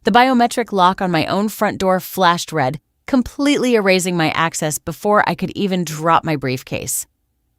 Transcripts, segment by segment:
The biometric lock on my own front door flashed red, completely erasing my access before I could even drop my briefcase.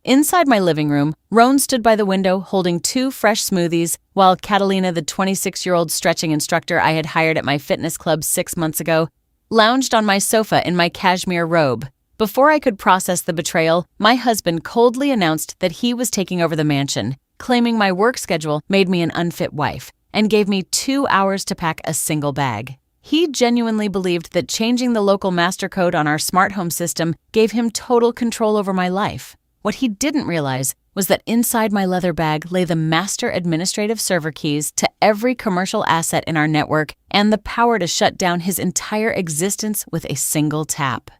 Inside my living room, Roan stood by the window holding 2 fresh smoothies, while Catalina, the 26-year-old stretching instructor I had hired at my fitness club 6 months ago, lounged on my sofa in my cashmere robe. Before I could process the betrayal, my husband coldly announced that he was taking over the mansion, claiming my work schedule made me an unfit wife, and gave me 2 hours to pack a single bag. He genuinely believed that changing the local master code on our smart home system gave him total control over my life. What he didn't realize was that inside my leather bag lay the master administrative server keys to every commercial asset in our network and the power to shut down his entire existence with a single tap.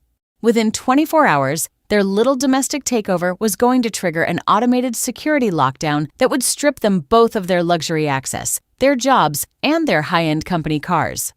Within 24 hours, their little domestic takeover was going to trigger an automated security lockdown that would strip them both of their luxury access, their jobs, and their high-end company cars.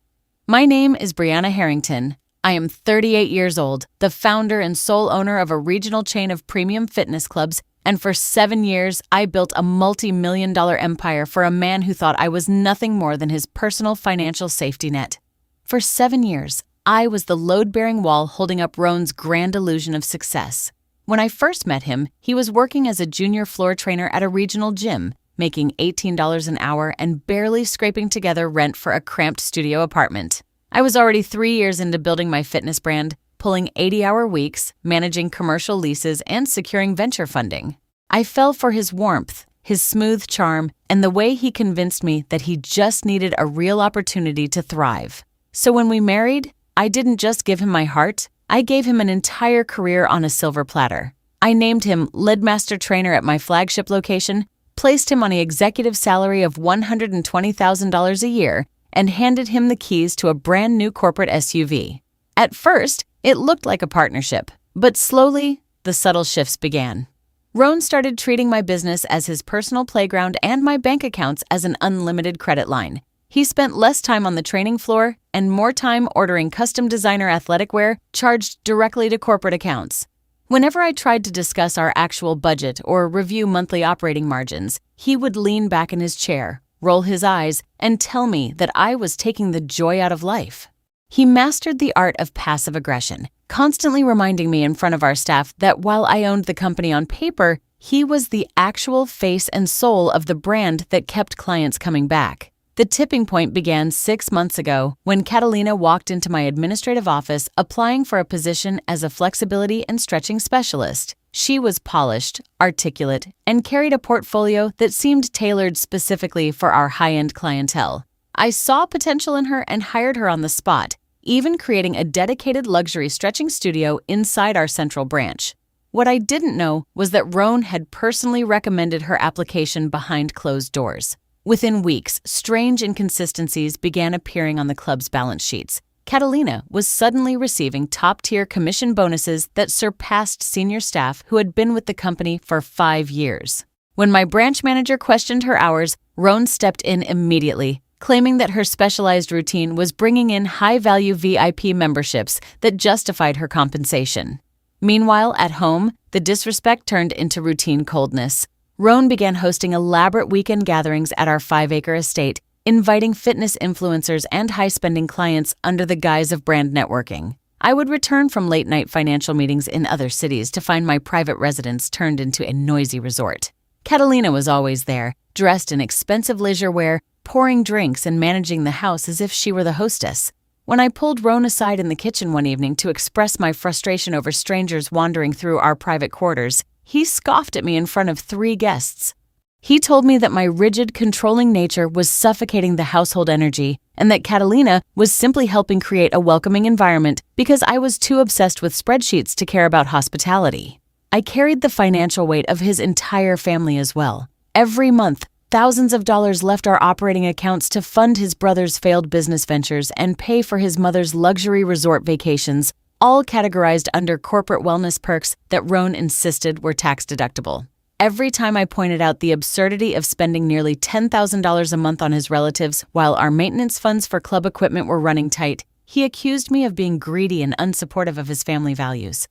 My name is Brianna Harrington. I am 38 years old, the founder and sole owner of a regional chain of premium fitness clubs, and for 7 years, I built a multi-million-dollar empire for a man who thought I was nothing more than his personal financial safety net. For 7 years, I was the load-bearing wall holding up Roan's grand illusion of success. When I first met him, he was working as a junior floor trainer at a regional gym, making $18 an hour and barely scraping together rent for a cramped studio apartment. I was already 3 years into building my fitness brand, pulling 80-hour weeks, managing commercial leases, and securing venture funding. I fell for his warmth, his smooth charm, and the way he convinced me that he just needed a real opportunity to thrive. So when we married, I didn't just give him my heart, I gave him an entire career on a silver platter. I named him lead master trainer at my flagship location, placed him on an executive salary of $120,000 a year, and handed him the keys to a brand new corporate SUV. At first, it looked like a partnership, but slowly, the subtle shifts began. Roan started treating my business as his personal playground and my bank accounts as an unlimited credit line. He spent less time on the training floor and more time ordering custom designer athletic wear charged directly to corporate accounts. Whenever I tried to discuss our actual budget or review monthly operating margins, he would lean back in his chair, roll his eyes, and tell me that I was taking the joy out of life. He mastered the art of passive aggression, constantly reminding me in front of our staff that while I owned the company on paper, he was the actual face and soul of the brand that kept clients coming back. The tipping point began 6 months ago when Catalina walked into my administrative office applying for a position as a flexibility and stretching specialist. She was polished, articulate, and carried a portfolio that seemed tailored specifically for our high-end clientele. I saw potential in her and hired her on the spot, even creating a dedicated luxury stretching studio inside our central branch. What I didn't know was that Roan had personally recommended her application behind closed doors. Within weeks, strange inconsistencies began appearing on the club's balance sheets. Catalina was suddenly receiving top-tier commission bonuses that surpassed senior staff who had been with the company for 5 years. When my branch manager questioned her hours, Roan stepped in immediately, claiming that her specialized routine was bringing in high-value VIP memberships that justified her compensation. Meanwhile, at home, the disrespect turned into routine coldness. Roan began hosting elaborate weekend gatherings at our 5-acre estate, inviting fitness influencers and high-spending clients under the guise of brand networking. I would return from late-night financial meetings in other cities to find my private residence turned into a noisy resort. Catalina was always there, dressed in expensive leisure wear, pouring drinks and managing the house as if she were the hostess. When I pulled Roan aside in the kitchen one evening to express my frustration over strangers wandering through our private quarters, he scoffed at me in front of 3 guests. He told me that my rigid, controlling nature was suffocating the household energy and that Catalina was simply helping create a welcoming environment because I was too obsessed with spreadsheets to care about hospitality. I carried the financial weight of his entire family as well. Every month, thousands of dollars left our operating accounts to fund his brother's failed business ventures and pay for his mother's luxury resort vacations, all categorized under corporate wellness perks that Roan insisted were tax-deductible. Every time I pointed out the absurdity of spending nearly $10,000 a month on his relatives while our maintenance funds for club equipment were running tight, he accused me of being greedy and unsupportive of his family values.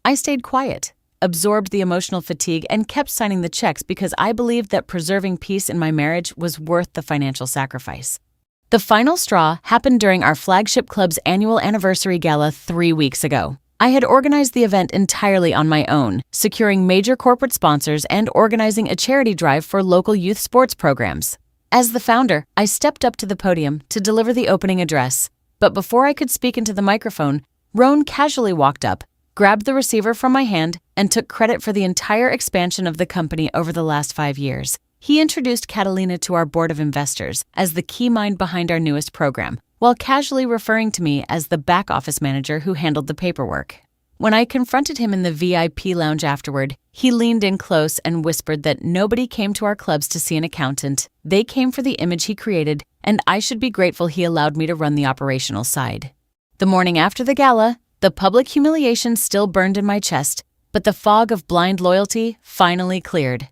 I stayed quiet, absorbed the emotional fatigue, and kept signing the checks because I believed that preserving peace in my marriage was worth the financial sacrifice. The final straw happened during our flagship club's annual anniversary gala 3 weeks ago. I had organized the event entirely on my own, securing major corporate sponsors and organizing a charity drive for local youth sports programs. As the founder, I stepped up to the podium to deliver the opening address. But before I could speak into the microphone, Roan casually walked up, grabbed the receiver from my hand, and took credit for the entire expansion of the company over the last 5 years. He introduced Catalina to our board of investors as the key mind behind our newest program, while casually referring to me as the back office manager who handled the paperwork. When I confronted him in the VIP lounge afterward, he leaned in close and whispered that nobody came to our clubs to see an accountant. They came for the image he created, and I should be grateful he allowed me to run the operational side. The morning after the gala, the public humiliation still burned in my chest, but the fog of blind loyalty finally cleared.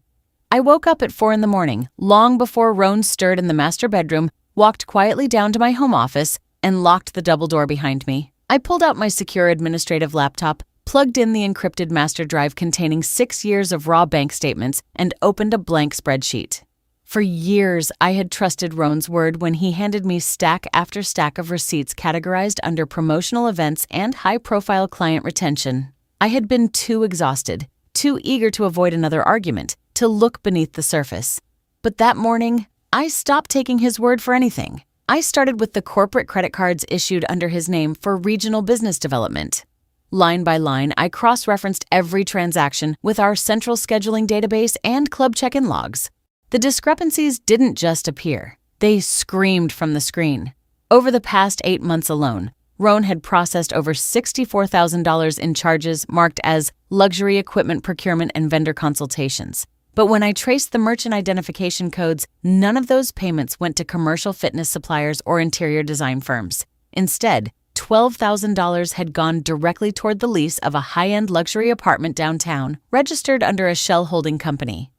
I woke up at 4 a.m, long before Roan stirred in the master bedroom, walked quietly down to my home office, and locked the double door behind me. I pulled out my secure administrative laptop, plugged in the encrypted master drive containing 6 years of raw bank statements, and opened a blank spreadsheet. For years, I had trusted Roan's word when he handed me stack after stack of receipts categorized under promotional events and high-profile client retention. I had been too exhausted, too eager to avoid another argument, to look beneath the surface. But that morning, I stopped taking his word for anything. I started with the corporate credit cards issued under his name for regional business development. Line by line, I cross-referenced every transaction with our central scheduling database and club check-in logs. The discrepancies didn't just appear. They screamed from the screen. Over the past 8 months alone, Roan had processed over $64,000 in charges marked as luxury equipment procurement and vendor consultations. But when I traced the merchant identification codes, none of those payments went to commercial fitness suppliers or interior design firms. Instead, $12,000 had gone directly toward the lease of a high-end luxury apartment downtown, registered under a shell holding company.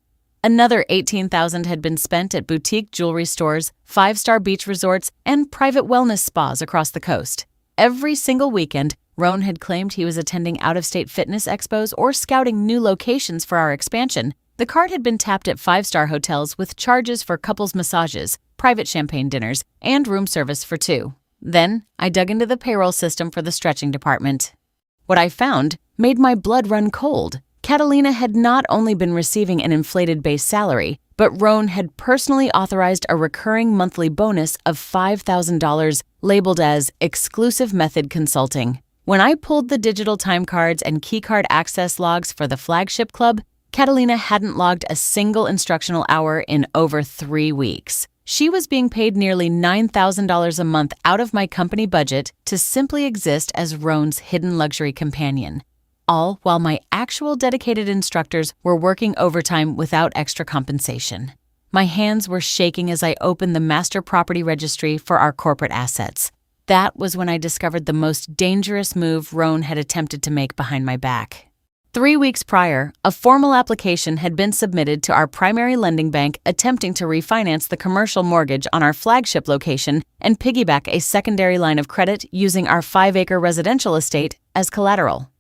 Another $18,000 had been spent at boutique jewelry stores, 5-star beach resorts, and private wellness spas across the coast. Every single weekend, Roan had claimed he was attending out-of-state fitness expos or scouting new locations for our expansion. The card had been tapped at 5-star hotels with charges for couples massages, private champagne dinners, and room service for 2. Then, I dug into the payroll system for the stretching department. What I found made my blood run cold. Catalina had not only been receiving an inflated base salary, but Roan had personally authorized a recurring monthly bonus of $5,000 labeled as exclusive method consulting. When I pulled the digital time cards and keycard access logs for the flagship club, Catalina hadn't logged a single instructional hour in over 3 weeks. She was being paid nearly $9,000 a month out of my company budget to simply exist as Roan's hidden luxury companion, all while my actual dedicated instructors were working overtime without extra compensation. My hands were shaking as I opened the master property registry for our corporate assets. That was when I discovered the most dangerous move Roan had attempted to make behind my back. 3 weeks prior, a formal application had been submitted to our primary lending bank attempting to refinance the commercial mortgage on our flagship location and piggyback a secondary line of credit using our 5-acre residential estate as collateral.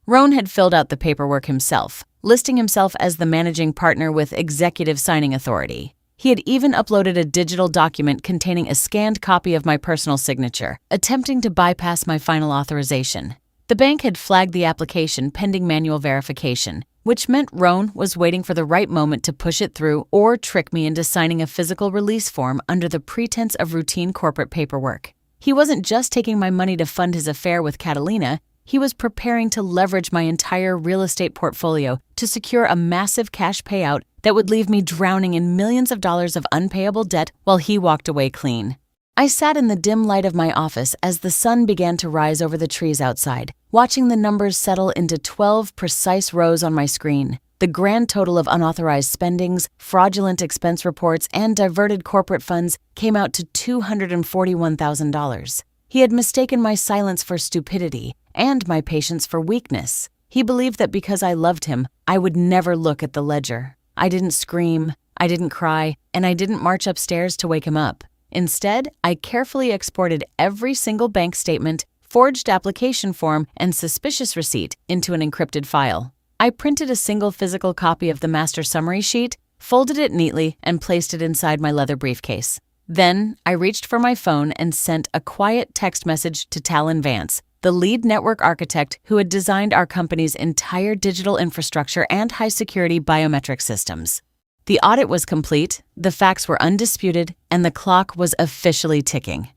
Roan had filled out the paperwork himself, listing himself as the managing partner with executive signing authority. He had even uploaded a digital document containing a scanned copy of my personal signature, attempting to bypass my final authorization. The bank had flagged the application pending manual verification, which meant Roan was waiting for the right moment to push it through or trick me into signing a physical release form under the pretense of routine corporate paperwork. He wasn't just taking my money to fund his affair with Catalina, he was preparing to leverage my entire real estate portfolio to secure a massive cash payout that would leave me drowning in millions of dollars of unpayable debt while he walked away clean. I sat in the dim light of my office as the sun began to rise over the trees outside, watching the numbers settle into 12 precise rows on my screen. The grand total of unauthorized spendings, fraudulent expense reports, and diverted corporate funds came out to $241,000. He had mistaken my silence for stupidity and my patience for weakness. He believed that because I loved him, I would never look at the ledger. I didn't scream, I didn't cry, and I didn't march upstairs to wake him up. Instead, I carefully exported every single bank statement, forged application form, and suspicious receipt into an encrypted file. I printed a single physical copy of the master summary sheet, folded it neatly, and placed it inside my leather briefcase. Then, I reached for my phone and sent a quiet text message to Talon Vance, the lead network architect who had designed our company's entire digital infrastructure and high-security biometric systems. The audit was complete, the facts were undisputed, and the clock was officially ticking.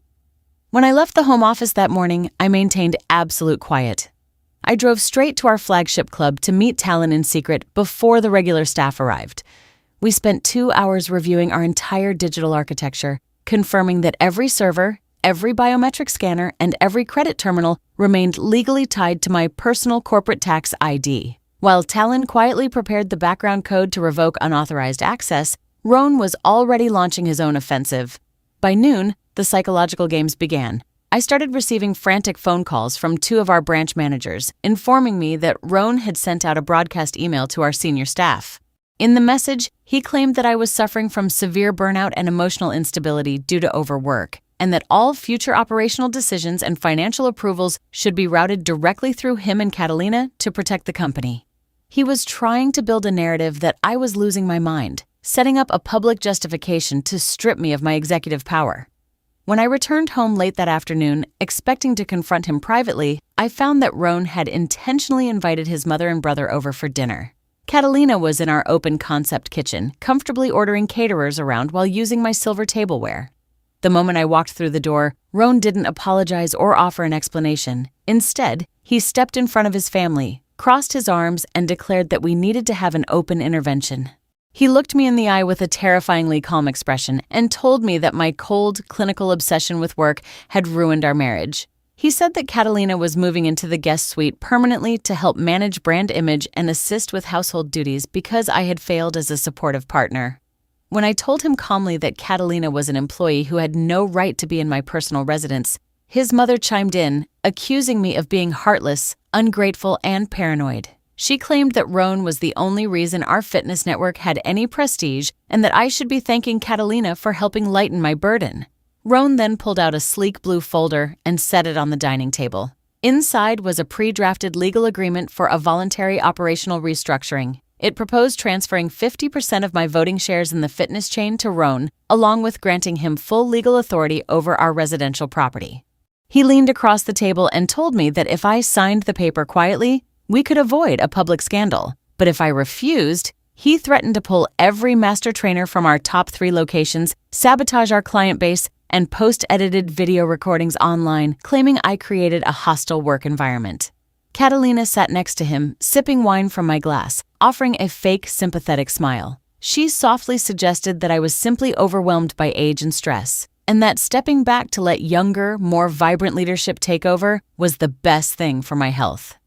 When I left the home office that morning, I maintained absolute quiet. I drove straight to our flagship club to meet Talon in secret before the regular staff arrived. We spent 2 hours reviewing our entire digital architecture, confirming that every server, every biometric scanner, and every credit terminal remained legally tied to my personal corporate tax ID. While Talon quietly prepared the background code to revoke unauthorized access, Roan was already launching his own offensive. By noon, the psychological games began. I started receiving frantic phone calls from 2 of our branch managers, informing me that Roan had sent out a broadcast email to our senior staff. In the message, he claimed that I was suffering from severe burnout and emotional instability due to overwork, and that all future operational decisions and financial approvals should be routed directly through him and Catalina to protect the company. He was trying to build a narrative that I was losing my mind, setting up a public justification to strip me of my executive power. When I returned home late that afternoon, expecting to confront him privately, I found that Roan had intentionally invited his mother and brother over for dinner. Catalina was in our open-concept kitchen, comfortably ordering caterers around while using my silver tableware. The moment I walked through the door, Roan didn't apologize or offer an explanation. Instead, he stepped in front of his family, crossed his arms, and declared that we needed to have an open intervention. He looked me in the eye with a terrifyingly calm expression and told me that my cold, clinical obsession with work had ruined our marriage. He said that Catalina was moving into the guest suite permanently to help manage brand image and assist with household duties because I had failed as a supportive partner. When I told him calmly that Catalina was an employee who had no right to be in my personal residence, his mother chimed in, accusing me of being heartless, ungrateful, and paranoid. She claimed that Roan was the only reason our fitness network had any prestige and that I should be thanking Catalina for helping lighten my burden. Roan then pulled out a sleek blue folder and set it on the dining table. Inside was a pre-drafted legal agreement for a voluntary operational restructuring. It proposed transferring 50% of my voting shares in the fitness chain to Roan, along with granting him full legal authority over our residential property. He leaned across the table and told me that if I signed the paper quietly, we could avoid a public scandal. But if I refused, he threatened to pull every master trainer from our top 3 locations, sabotage our client base, and post edited video recordings online, claiming I created a hostile work environment. Catalina sat next to him, sipping wine from my glass, offering a fake sympathetic smile. She softly suggested that I was simply overwhelmed by age and stress, and that stepping back to let younger, more vibrant leadership take over was the best thing for my health.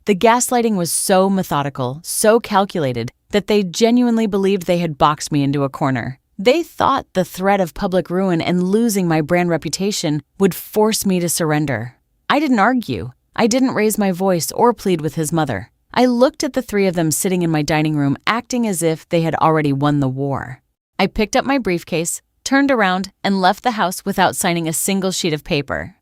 The gaslighting was so methodical, so calculated, that they genuinely believed they had boxed me into a corner. They thought the threat of public ruin and losing my brand reputation would force me to surrender. I didn't argue. I didn't raise my voice or plead with his mother. I looked at the 3 of them sitting in my dining room, acting as if they had already won the war. I picked up my briefcase, turned around, and left the house without signing a single sheet of paper.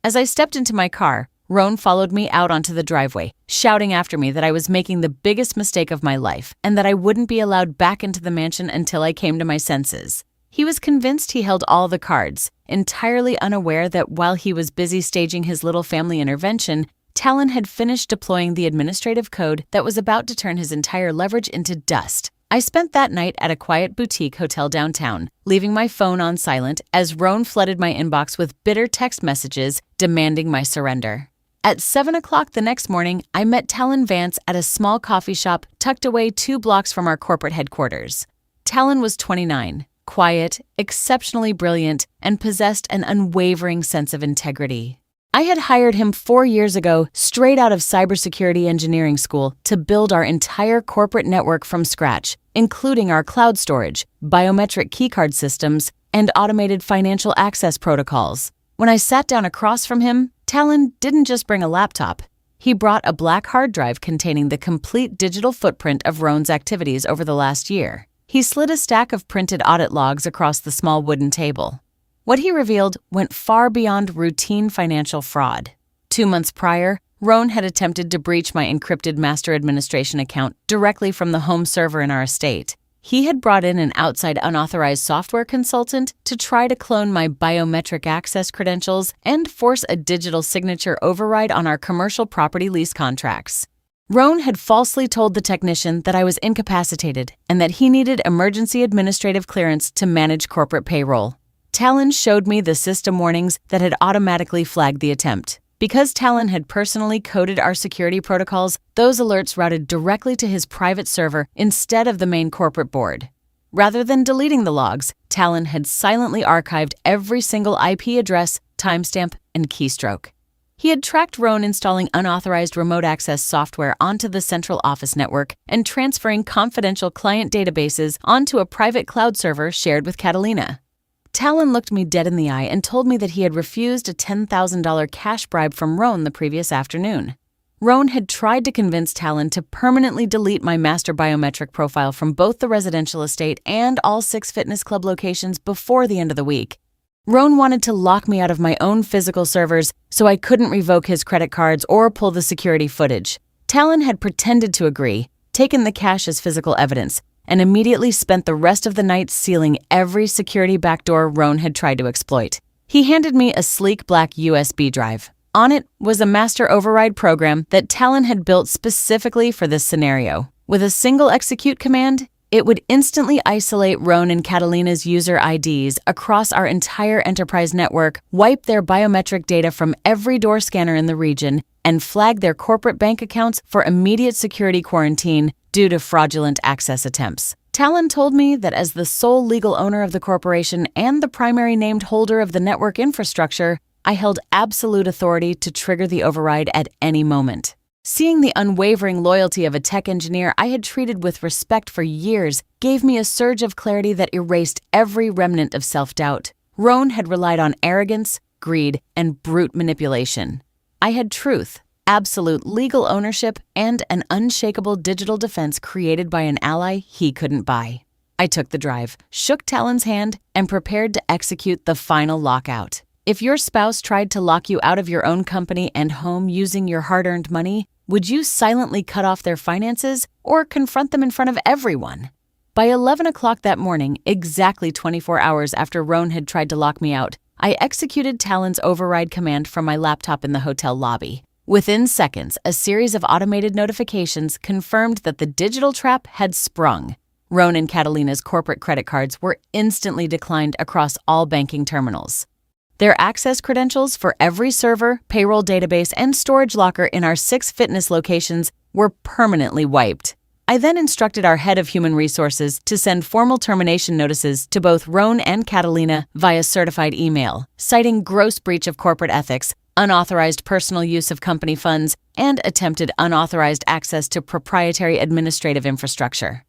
As I stepped into my car, Roan followed me out onto the driveway, shouting after me that I was making the biggest mistake of my life and that I wouldn't be allowed back into the mansion until I came to my senses. He was convinced he held all the cards, entirely unaware that while he was busy staging his little family intervention, Talon had finished deploying the administrative code that was about to turn his entire leverage into dust. I spent that night at a quiet boutique hotel downtown, leaving my phone on silent as Roan flooded my inbox with bitter text messages demanding my surrender. At 7 o'clock the next morning, I met Talon Vance at a small coffee shop tucked away 2 blocks from our corporate headquarters. Talon was 29, quiet, exceptionally brilliant, and possessed an unwavering sense of integrity. I had hired him 4 years ago, straight out of cybersecurity engineering school, to build our entire corporate network from scratch, including our cloud storage, biometric keycard systems, and automated financial access protocols. When I sat down across from him, Talon didn't just bring a laptop. He brought a black hard drive containing the complete digital footprint of Roan's activities over the last year. He slid a stack of printed audit logs across the small wooden table. What he revealed went far beyond routine financial fraud. 2 months prior, Roan had attempted to breach my encrypted master administration account directly from the home server in our estate. He had brought in an outside unauthorized software consultant to try to clone my biometric access credentials and force a digital signature override on our commercial property lease contracts. Roan had falsely told the technician that I was incapacitated and that he needed emergency administrative clearance to manage corporate payroll. Talon showed me the system warnings that had automatically flagged the attempt. Because Talon had personally coded our security protocols, those alerts routed directly to his private server instead of the main corporate board. Rather than deleting the logs, Talon had silently archived every single IP address, timestamp, and keystroke. He had tracked Roan installing unauthorized remote access software onto the central office network and transferring confidential client databases onto a private cloud server shared with Catalina. Talon looked me dead in the eye and told me that he had refused a $10,000 cash bribe from Roan the previous afternoon. Roan had tried to convince Talon to permanently delete my master biometric profile from both the residential estate and all 6 fitness club locations before the end of the week. Roan wanted to lock me out of my own physical servers so I couldn't revoke his credit cards or pull the security footage. Talon had pretended to agree, taken the cash as physical evidence, and immediately spent the rest of the night sealing every security backdoor Roan had tried to exploit. He handed me a sleek black USB drive. On it was a master override program that Talon had built specifically for this scenario. With a single execute command, it would instantly isolate Roan and Catalina's user IDs across our entire enterprise network, wipe their biometric data from every door scanner in the region, and flag their corporate bank accounts for immediate security quarantine due to fraudulent access attempts. Talon told me that as the sole legal owner of the corporation and the primary named holder of the network infrastructure, I held absolute authority to trigger the override at any moment. Seeing the unwavering loyalty of a tech engineer I had treated with respect for years gave me a surge of clarity that erased every remnant of self-doubt. Roan had relied on arrogance, greed, and brute manipulation. I had truth, absolute legal ownership, and an unshakable digital defense created by an ally he couldn't buy. I took the drive, shook Talon's hand, and prepared to execute the final lockout. If your spouse tried to lock you out of your own company and home using your hard-earned money, would you silently cut off their finances or confront them in front of everyone? By 11 o'clock that morning, exactly 24 hours after Roan had tried to lock me out, I executed Talon's override command from my laptop in the hotel lobby. Within seconds, a series of automated notifications confirmed that the digital trap had sprung. Roan and Catalina's corporate credit cards were instantly declined across all banking terminals. Their access credentials for every server, payroll database, and storage locker in our 6 fitness locations were permanently wiped. I then instructed our head of human resources to send formal termination notices to both Roan and Catalina via certified email, citing gross breach of corporate ethics, unauthorized personal use of company funds, and attempted unauthorized access to proprietary administrative infrastructure.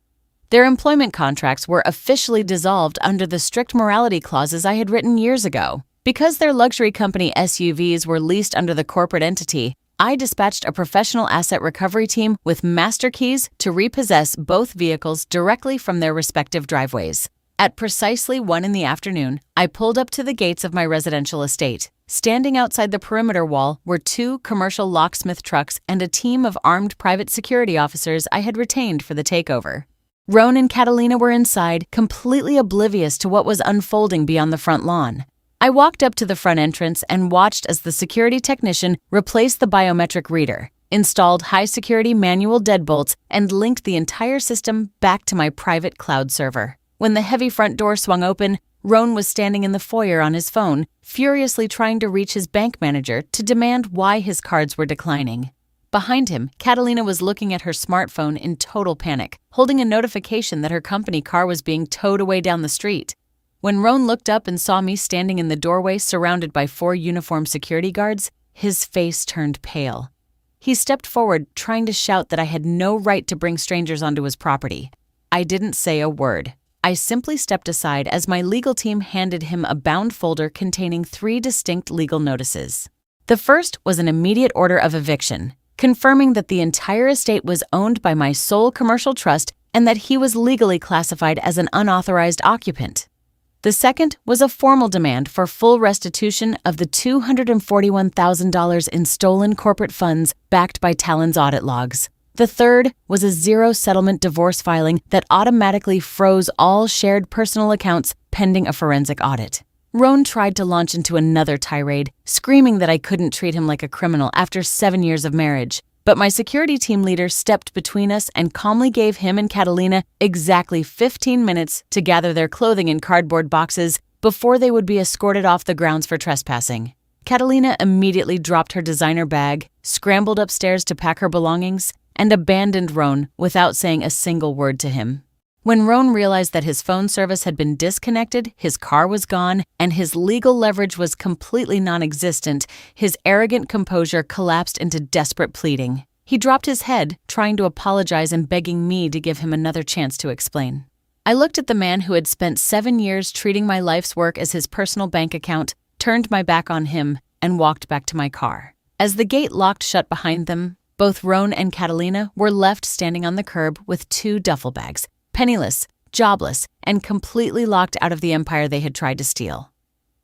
Their employment contracts were officially dissolved under the strict morality clauses I had written years ago. Because their luxury company SUVs were leased under the corporate entity, I dispatched a professional asset recovery team with master keys to repossess both vehicles directly from their respective driveways. At precisely 1 p.m, I pulled up to the gates of my residential estate. Standing outside the perimeter wall were 2 commercial locksmith trucks and a team of armed private security officers I had retained for the takeover. Roan and Catalina were inside, completely oblivious to what was unfolding beyond the front lawn. I walked up to the front entrance and watched as the security technician replaced the biometric reader, installed high-security manual deadbolts, and linked the entire system back to my private cloud server. When the heavy front door swung open, Roan was standing in the foyer on his phone, furiously trying to reach his bank manager to demand why his cards were declining. Behind him, Catalina was looking at her smartphone in total panic, holding a notification that her company car was being towed away down the street. When Roan looked up and saw me standing in the doorway surrounded by 4 uniformed security guards, his face turned pale. He stepped forward, trying to shout that I had no right to bring strangers onto his property. I didn't say a word. I simply stepped aside as my legal team handed him a bound folder containing 3 distinct legal notices. The first was an immediate order of eviction, confirming that the entire estate was owned by my sole commercial trust and that he was legally classified as an unauthorized occupant. The second was a formal demand for full restitution of the $241,000 in stolen corporate funds backed by Talon's audit logs. The third was a zero-settlement divorce filing that automatically froze all shared personal accounts pending a forensic audit. Roan tried to launch into another tirade, screaming that I couldn't treat him like a criminal after 7 years of marriage. But my security team leader stepped between us and calmly gave him and Catalina exactly 15 minutes to gather their clothing in cardboard boxes before they would be escorted off the grounds for trespassing. Catalina immediately dropped her designer bag, scrambled upstairs to pack her belongings, and abandoned Roan without saying a single word to him. When Roan realized that his phone service had been disconnected, his car was gone, and his legal leverage was completely non-existent, his arrogant composure collapsed into desperate pleading. He dropped his head, trying to apologize and begging me to give him another chance to explain. I looked at the man who had spent 7 years treating my life's work as his personal bank account, turned my back on him, and walked back to my car. As the gate locked shut behind them, both Roan and Catalina were left standing on the curb with 2 duffel bags, penniless, jobless, and completely locked out of the empire they had tried to steal.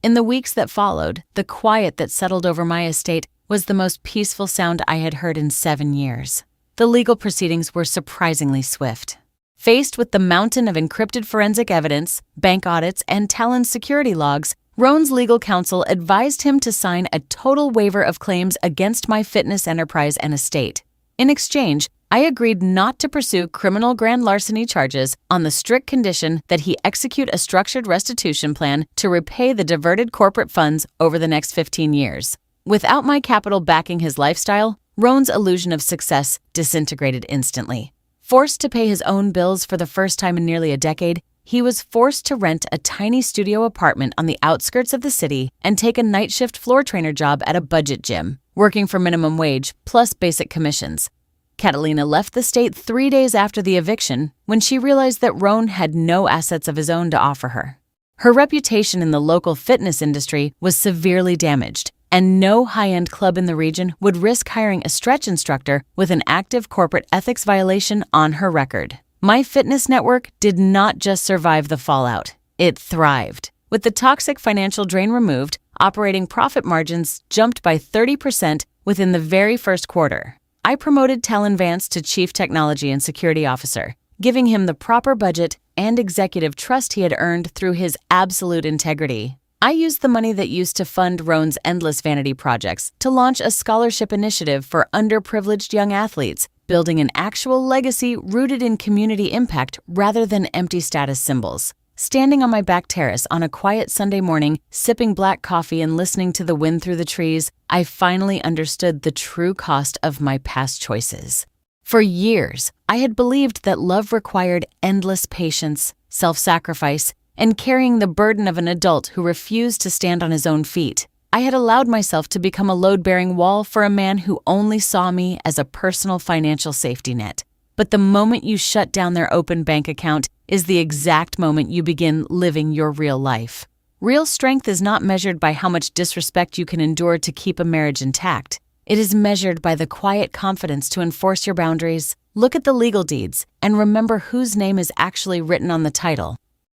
In the weeks that followed, the quiet that settled over my estate was the most peaceful sound I had heard in 7 years. The legal proceedings were surprisingly swift. Faced with the mountain of encrypted forensic evidence, bank audits, and Talon's security logs, Roan's legal counsel advised him to sign a total waiver of claims against my fitness enterprise and estate. In exchange, I agreed not to pursue criminal grand larceny charges on the strict condition that he execute a structured restitution plan to repay the diverted corporate funds over the next 15 years. Without my capital backing his lifestyle, Roan's illusion of success disintegrated instantly. Forced to pay his own bills for the first time in nearly a decade, he was forced to rent a tiny studio apartment on the outskirts of the city and take a night shift floor trainer job at a budget gym, working for minimum wage plus basic commissions. Catalina left the state 3 days after the eviction when she realized that Roan had no assets of his own to offer her. Her reputation in the local fitness industry was severely damaged, and no high-end club in the region would risk hiring a stretch instructor with an active corporate ethics violation on her record. My fitness network did not just survive the fallout, it thrived. With the toxic financial drain removed, operating profit margins jumped by 30% within the very first quarter. I promoted Talon Vance to Chief Technology and Security Officer, giving him the proper budget and executive trust he had earned through his absolute integrity. I used the money that used to fund Roan's endless vanity projects to launch a scholarship initiative for underprivileged young athletes, building an actual legacy rooted in community impact rather than empty status symbols. Standing on my back terrace on a quiet Sunday morning, sipping black coffee and listening to the wind through the trees, I finally understood the true cost of my past choices. For years, I had believed that love required endless patience, self-sacrifice, and carrying the burden of an adult who refused to stand on his own feet. I had allowed myself to become a load-bearing wall for a man who only saw me as a personal financial safety net. But the moment you shut down their open bank account is the exact moment you begin living your real life. Real strength is not measured by how much disrespect you can endure to keep a marriage intact. It is measured by the quiet confidence to enforce your boundaries, look at the legal deeds, and remember whose name is actually written on the title.